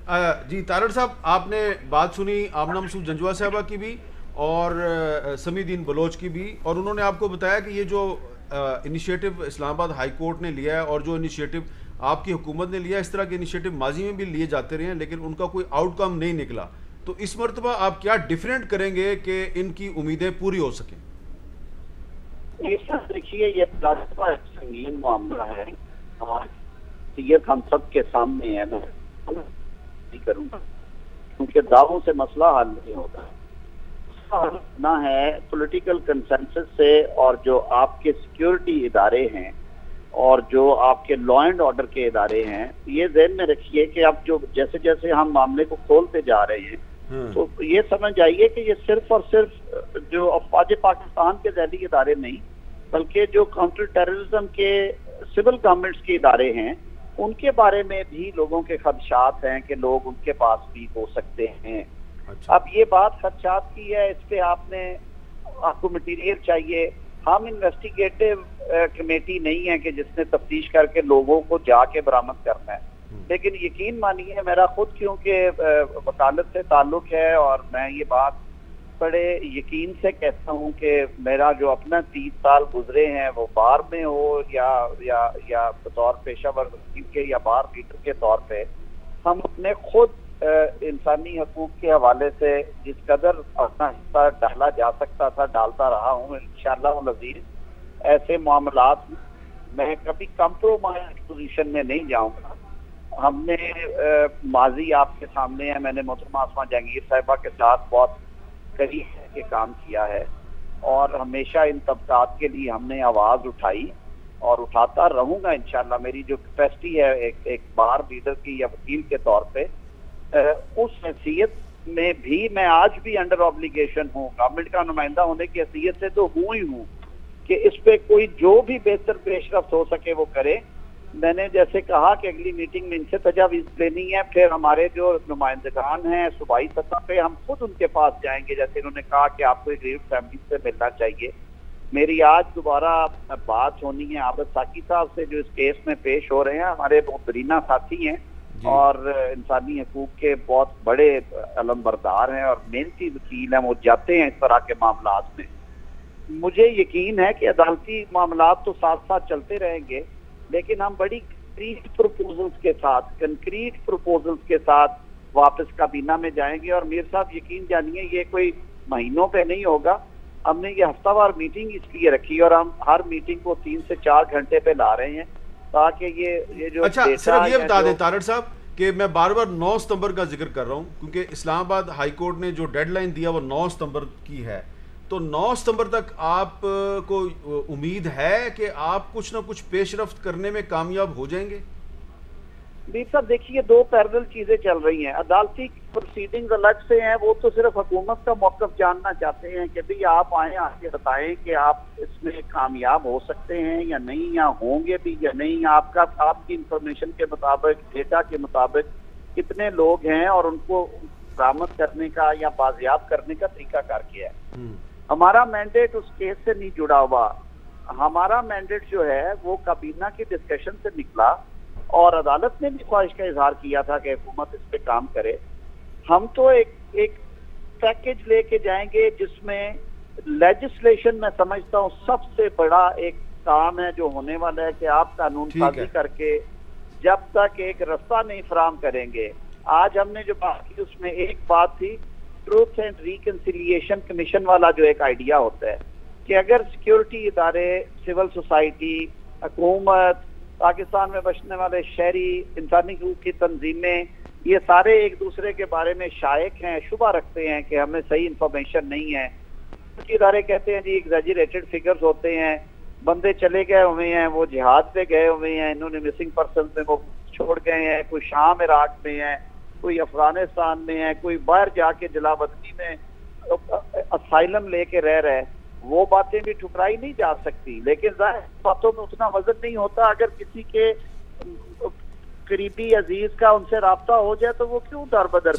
जी तारड़ साहब, आपने बात सुनी आमना मसूद जंजुआ साहबा की भी और समीदीन बलोच की भी, और उन्होंने आपको बताया कि ये जो इनिशिएटिव इस्लामाबाद हाई कोर्ट ने लिया है और जो इनिशिएटिव आपकी हुकूमत ने लिया है, इस तरह के इनिशिएटिव माजी में भी लिए जाते रहे हैं लेकिन उनका कोई आउटकम नहीं निकला। तो इस मरतबा आप क्या डिफरेंट करेंगे कि इनकी उम्मीदें पूरी हो सकें? देखिए, ये बड़ा संगीन मामला है और ये हम सब के सामने है। मैं नहीं करूंगा क्योंकि दावों से मसला हल नहीं होता ना है पॉलिटिकल कंसेंसस से। और जो आपके सिक्योरिटी इदारे हैं और जो आपके लॉ एंड ऑर्डर के इदारे हैं, ये ध्यान में रखिए कि अब जो जैसे जैसे हम मामले को खोलते जा रहे हैं तो ये समझ आइए कि ये सिर्फ और सिर्फ जो अफवाज पाकिस्तान के ज़ैली इदारे नहीं, बल्कि जो काउंटर टेररिज्म के सिविल गवर्नमेंट्स के इदारे हैं, उनके बारे में भी लोगों के खदशात हैं कि लोग उनके पास भी हो सकते हैं। अच्छा। अब ये बात खदशात की है, इस पे आपको मटीरियल चाहिए। हम इन्वेस्टिगेटिव कमेटी नहीं है कि जिसने तफ्तीश करके लोगों को जाके बरामद करना है, लेकिन यकीन मानिए मेरा खुद क्योंकि वकालत से ताल्लुक है और मैं ये बात बड़े यकीन से कहता हूँ कि मेरा जो अपना 30 साल गुजरे हैं वो बार में हो या बतौर पेशावर वकील के या बार लीडर के तौर पे, हम अपने खुद इंसानी हकूक के हवाले से जिस कदर अपना हिस्सा डाला जा सकता था डालता रहा हूँ। इंशाअल्लाह अज़ीज़ ऐसे मामलात मैं कभी कंप्रोमाइज पोजीशन में नहीं जाऊंगा। हमने माजी आपके सामने है, मैंने मोहतरमा आसमा जहांगीर साहिबा के साथ बहुत करीब के काम किया है और हमेशा इन तबकात के लिए हमने आवाज उठाई और उठाता रहूंगा इंशाल्लाह। मेरी जो कैपेसिटी है एक बार लीडर की या वकील के तौर पे, उस हैसियत में भी मैं आज भी अंडर ऑब्लिगेशन हूँ। गवर्नमेंट का नुमाइंदा होने की हैसियत से तो हूँ ही हूँ कि इस पे कोई जो भी बेहतर पेशरफ्त हो सके वो करे। मैंने जैसे कहा कि अगली मीटिंग में इनसे तजावीज लेनी है, फिर हमारे जो नुमाइंदगान हैं सूबाई सतह पे हम खुद उनके पास जाएंगे। जैसे इन्होंने कहा कि आपको एक गरीब फैमिली से मिलना चाहिए, मेरी आज दोबारा बात होनी है आबद साकी साहब से जो इस केस में पेश हो रहे हैं। हमारे मोहतरीना साथी हैं और इंसानी हकूक के बहुत बड़े अलमबरदार हैं और मेहनती वकील हैं, वो जाते हैं इस तरह के मामलात में। मुझे यकीन है कि अदालती मामलात तो साथ साथ चलते रहेंगे, लेकिन हम बड़ी कंक्रीट प्रपोजल्स के साथ वापस काबीना में जाएंगे। और मीर साहब यकीन जानिए ये कोई महीनों पे नहीं होगा। हमने ये हफ्तावार मीटिंग इसलिए रखी और हम हर मीटिंग को 3 से 4 घंटे पे ला रहे हैं ताकि ये जो अच्छा, सिर्फ ये बता दें तारड़ साहब कि मैं बार बार 9 सितंबर का जिक्र कर रहा हूं क्योंकि इस्लामाबाद हाई कोर्ट ने जो डेडलाइन दिया वो 9 सितंबर की है। तो 9 सितंबर तक आप को उम्मीद है कि आप कुछ ना कुछ पेशरफ्त करने में कामयाब हो जाएंगे? बीर साहब देखिए, 2 पैरेलल चीजें चल रही हैं। अदालती प्रोसीडिंग्स अलग से हैं, वो तो सिर्फ हुकूमत का मौक़िफ़ जानना चाहते हैं कि भाई आप आए आके बताएं कि आप इसमें कामयाब हो सकते हैं या नहीं, या होंगे भी या नहीं। आपकी इंफॉर्मेशन के मुताबिक, डेटा के मुताबिक कितने लोग हैं और उनको बरामद करने का या बाजियाब करने का तरीकाकार क्या है। हमारा मैंडेट उस केस से नहीं जुड़ा हुआ। हमारा मैंडेट जो है वो काबीना की डिस्कशन से निकला और अदालत ने भी ख्वाहिश का इजहार किया था कि हुकूमत इस पे काम करे। हम तो एक पैकेज लेके जाएंगे जिसमें लेजिस्लेशन में समझता हूँ सबसे बड़ा एक काम है जो होने वाला है कि आप कानून साजी करके जब तक एक रास्ता नहीं फराम करेंगे। आज हमने जो बात की उसमें एक बात थी ट्रूथ एंड रिकंसिलिएशन कमीशन वाला जो एक आइडिया होता है कि अगर सिक्योरिटी इदारे, सिविल सोसाइटी, हुकूमत, पाकिस्तान में बसने वाले शहरी, इंसानी हकूक की तंजीमें, ये सारे एक दूसरे के बारे में शायक हैं, शुबा रखते हैं कि हमें सही इंफॉर्मेशन नहीं है। इदारे कहते हैं जी एग्जैजरेटेड फिगर्स होते हैं, बंदे चले गए हुए हैं, वो जिहाद पे गए हुए हैं, इन्होंने मिसिंग पर्सन में वो छोड़ गए हैं, कोई शाम इराक में है, कोई अफगानिस्तान में है, कोई बाहर जाके जलावतनी में असाइलम लेके रह रहे हैं। वो बातें भी ठुकराई नहीं जा सकती, लेकिन जाहिर बातों में उतना वजन नहीं होता। अगर किसी के करीबी अजीज का उनसे राब्ता हो जाए तो वो क्यों दर बदर